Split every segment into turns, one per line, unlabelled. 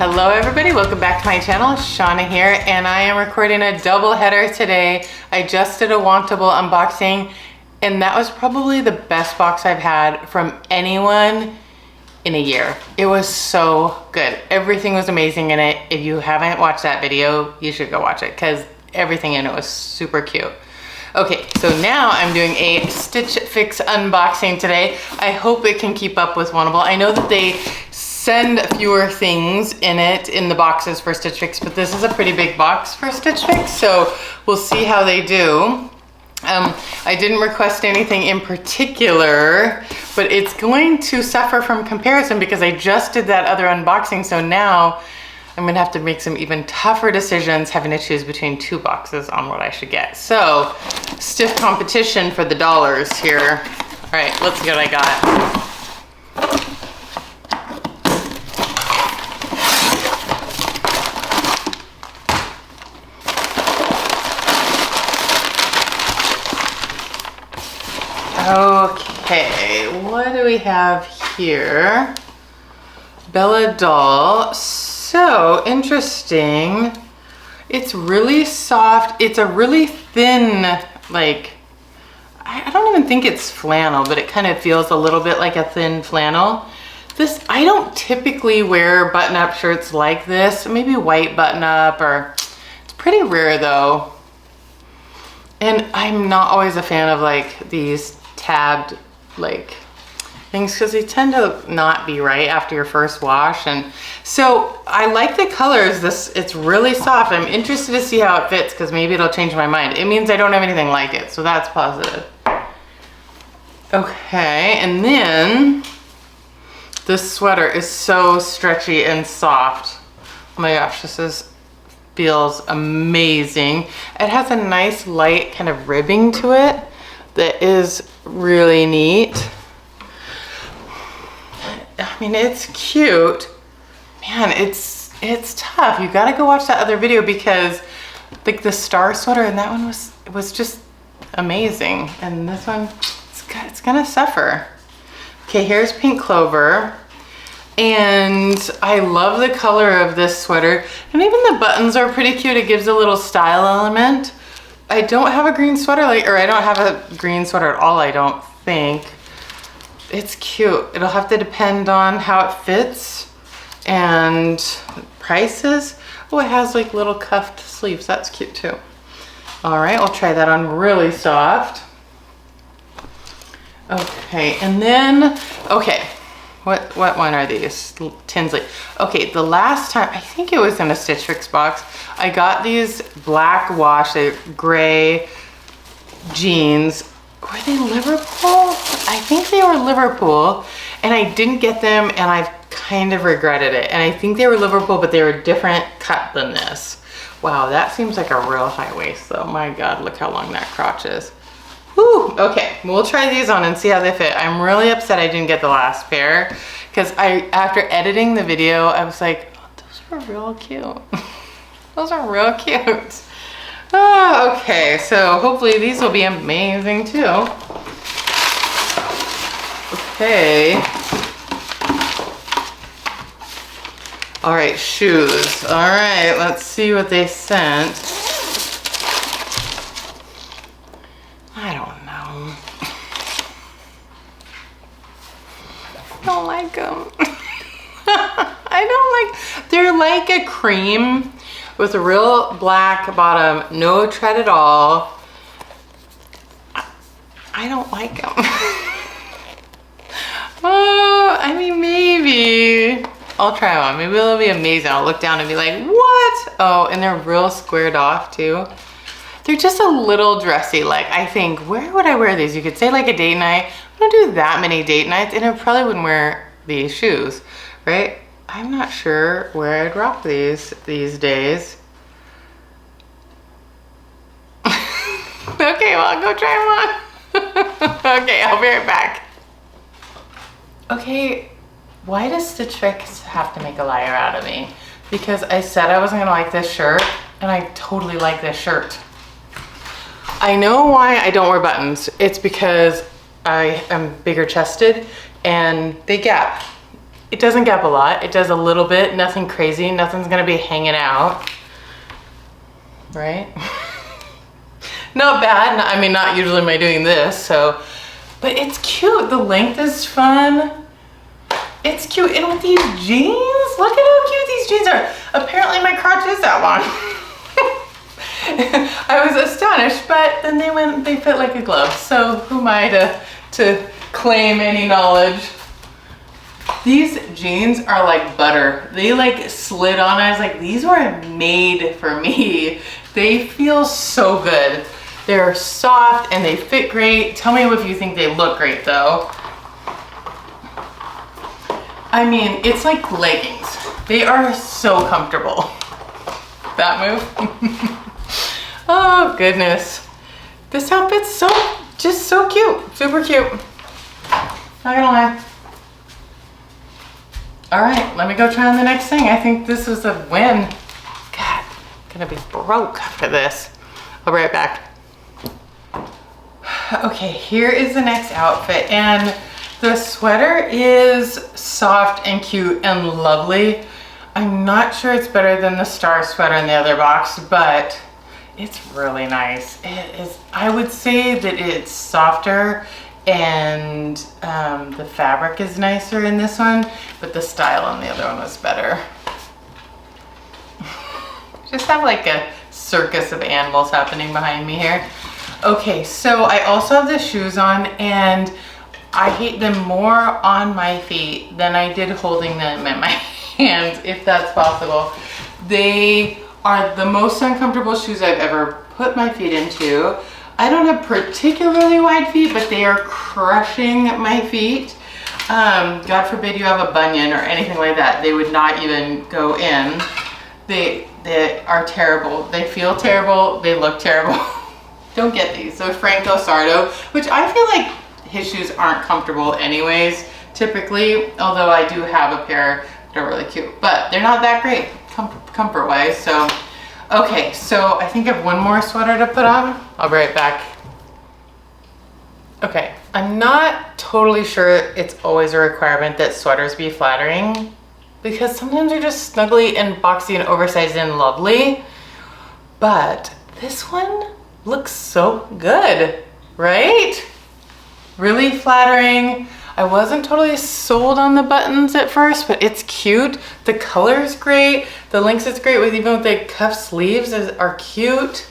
Hello everybody, welcome back to my channel. Shawna here, and I am recording a double header today. I just did a Wantable unboxing, and that was probably the best box I've had from anyone in a year. It was so good. Everything was amazing in it. If you haven't watched that video, you should go watch it because everything in it was super cute. Okay, so now I'm doing a Stitch Fix unboxing today. I hope it can keep up with Wantable. I know that they send fewer things in it in the boxes for Stitch Fix, but this is a pretty big box for Stitch Fix, so we'll see how they do. I didn't request anything in particular, but it's going to suffer from comparison because I just did that other unboxing, so now I'm gonna have to make some even tougher decisions, having to choose between two boxes on what I should get. So, stiff competition for the dollars here. All right, let's see what I got. Okay, what do we have here? Bella Dahl. So interesting. It's really soft. It's a really thin, like, I don't even think it's flannel, but it kind of feels a little bit like a thin flannel. This, I don't typically wear button-up shirts like this. Maybe white button-up, or it's pretty rare though. And I'm not always a fan of like these tabbed like things because they tend to not be right after your first wash. And so I like the colors. It's really soft. I'm interested to see how it fits because maybe it'll change my mind. It means I don't have anything like it, so that's positive. Okay, and then this sweater is so stretchy and soft. Oh my gosh, feels amazing. It has a nice light kind of ribbing to it that is really neat. I mean, it's cute. Man, it's tough. You gotta go watch that other video because like the star sweater in that one was just amazing. And this one, it's gonna suffer. Okay, here's Pink Clover. And I love the color of this sweater. And even the buttons are pretty cute. It gives a little style element. I don't have a green sweater, or I don't have a green sweater at all, I don't think. It's cute. It'll have to depend on how it fits and prices. Oh, it has like little cuffed sleeves. That's cute too. All right, I'll try that on really soft. Okay, and then, okay. What one are these? Tinsley. Okay, the last time, I think it was in a Stitch Fix box, I got these black wash, gray jeans. Were they Liverpool? I think they were Liverpool, and I didn't get them, and I've kind of regretted it. And I think they were Liverpool, but they were a different cut than this. Wow, that seems like a real high waist though. My God, look how long that crotch is. Whew, okay, we'll try these on and see how they fit. I'm really upset I didn't get the last pair because after editing the video, I was like, oh, those were real cute. Those are real cute. Oh, okay, so hopefully these will be amazing too. Okay. All right, shoes. All right, let's see what they sent. I don't know. I don't like them. I don't like, they're like a cream with a real black bottom, no tread at all. I don't like them. Oh, I mean, maybe. I'll try one. Maybe it'll be amazing. I'll look down and be like, what? Oh, and they're real squared off too. They're just a little dressy. Like, I think, where would I wear these? You could say like a date night. I don't do that many date nights, and I probably wouldn't wear these shoes, right? I'm not sure where I'd rock these days. Okay, well, I'll go try them on. Okay, I'll be right back. Okay, why does Stitch Fix have to make a liar out of me? Because I said I wasn't gonna like this shirt, and I totally like this shirt. I know why I don't wear buttons. It's because I am bigger chested and they gap. It doesn't gap a lot. It does a little bit, nothing crazy. Nothing's gonna be hanging out, right? Not bad. I mean, not usually am I doing this, so, but it's cute. The length is fun. It's cute. And with these jeans, look at how cute these jeans are. Apparently my crotch is that long. I was astonished, but then they fit like a glove. So who am I to claim any knowledge? These jeans are like butter. They like slid on. I was like, these were made for me. They feel so good. They're soft and they fit great. Tell me if you think they look great though. I mean, it's like leggings. They are so comfortable. That move. Oh goodness. This outfit's just so cute. Super cute. Not gonna lie. All right, let me go try on the next thing. I think this is a win. God, I'm gonna be broke after this. I'll be right back. Okay, here is the next outfit, and the sweater is soft and cute and lovely. I'm not sure it's better than the star sweater in the other box, but it's really nice. It is, I would say that it's softer and the fabric is nicer in this one, but the style on the other one was better. Just have like a circus of animals happening behind me here. Okay, so I also have the shoes on, and I hate them more on my feet than I did holding them in my hands, if that's possible. They are the most uncomfortable shoes I've ever put my feet into. I don't have particularly wide feet, but they are crushing my feet. God forbid you have a bunion or anything like that. They would not even go in. They are terrible. They feel terrible. They look terrible. Don't get these. So Franco Sarto, which I feel like his shoes aren't comfortable anyways, typically, although I do have a pair that are really cute, but they're not that great comfort wise. So, okay, so I think I have one more sweater to put on. I'll be right back. Okay, I'm not totally sure it's always a requirement that sweaters be flattering, because sometimes they're just snuggly and boxy and oversized and lovely, but this one looks so good, right? Really flattering. I wasn't totally sold on the buttons at first, but it's cute. The color's great. The length is great, with even with the cuff sleeves are cute.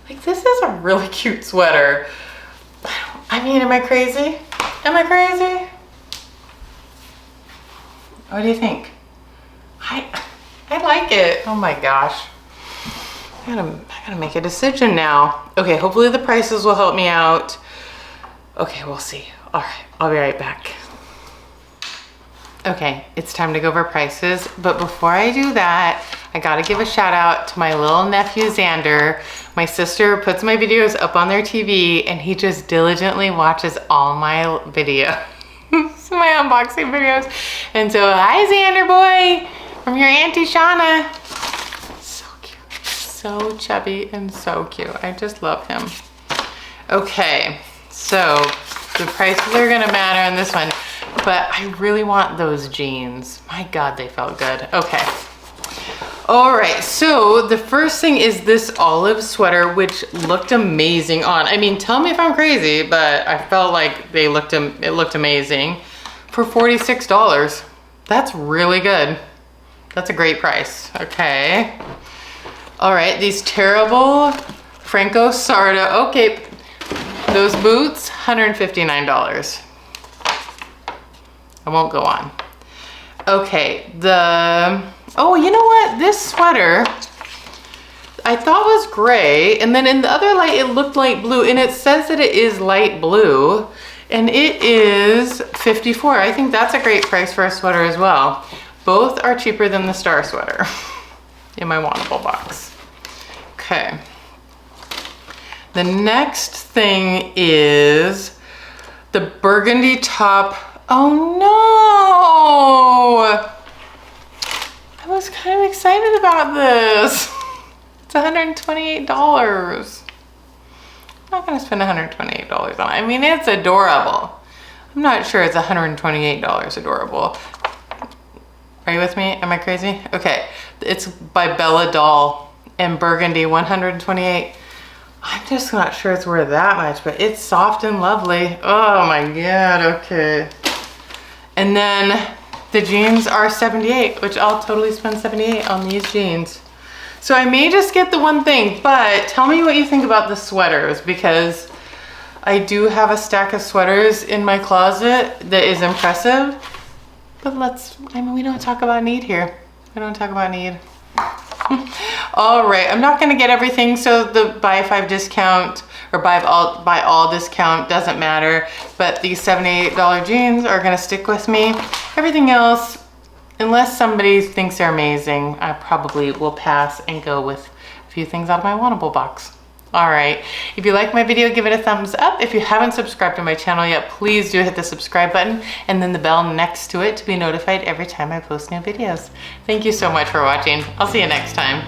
Like, this is a really cute sweater. I mean, am I crazy? Am I crazy? What do you think? I like it. Oh my gosh. I gotta make a decision now. Okay, hopefully the prices will help me out. Okay, we'll see. All right, I'll be right back. Okay, it's time to go over prices, but before I do that, I gotta give a shout out to my little nephew, Xander. My sister puts my videos up on their TV, and he just diligently watches all my videos, my unboxing videos. And so, hi Xander boy, from your Auntie Shawna. So cute, so chubby and so cute. I just love him. Okay, so the prices are gonna matter on this one, but I really want those jeans. My God, they felt good. Okay. All right, so the first thing is this olive sweater, which looked amazing on. I mean, tell me if I'm crazy, but I felt like it looked amazing for $46. That's really good. That's a great price. Okay. All right, these terrible Franco Sarto. Okay, those boots, $159. I won't go on. Okay, oh, you know what? This sweater I thought was gray, and then in the other light it looked light blue, and it says that it is light blue, and it is $54. I think that's a great price for a sweater as well. Both are cheaper than the star sweater in my wantable box. Okay. The next thing is the burgundy top. Oh no! I was kind of excited about this. It's $128. I'm not gonna spend $128 on it. I mean, it's adorable. I'm not sure it's $128 adorable. Are you with me? Am I crazy? Okay, it's by Dahl in Burgundy, 128. I'm just not sure it's worth that much, but it's soft and lovely. Oh my God, okay. And then the jeans are 78, which I'll totally spend 78 on these jeans. So I may just get the one thing, but tell me what you think about the sweaters, because I do have a stack of sweaters in my closet that is impressive. But we don't talk about need here. We don't talk about need. All right, I'm not gonna get everything, so the buy 5 discount or buy all discount doesn't matter, but these $78 jeans are gonna stick with me. Everything else, unless somebody thinks they're amazing, I probably will pass and go with a few things out of my wantable box. All right, if you like my video, give it a thumbs up. If you haven't subscribed to my channel yet, please do hit the subscribe button and then the bell next to it to be notified every time I post new videos. Thank you so much for watching. I'll see you next time.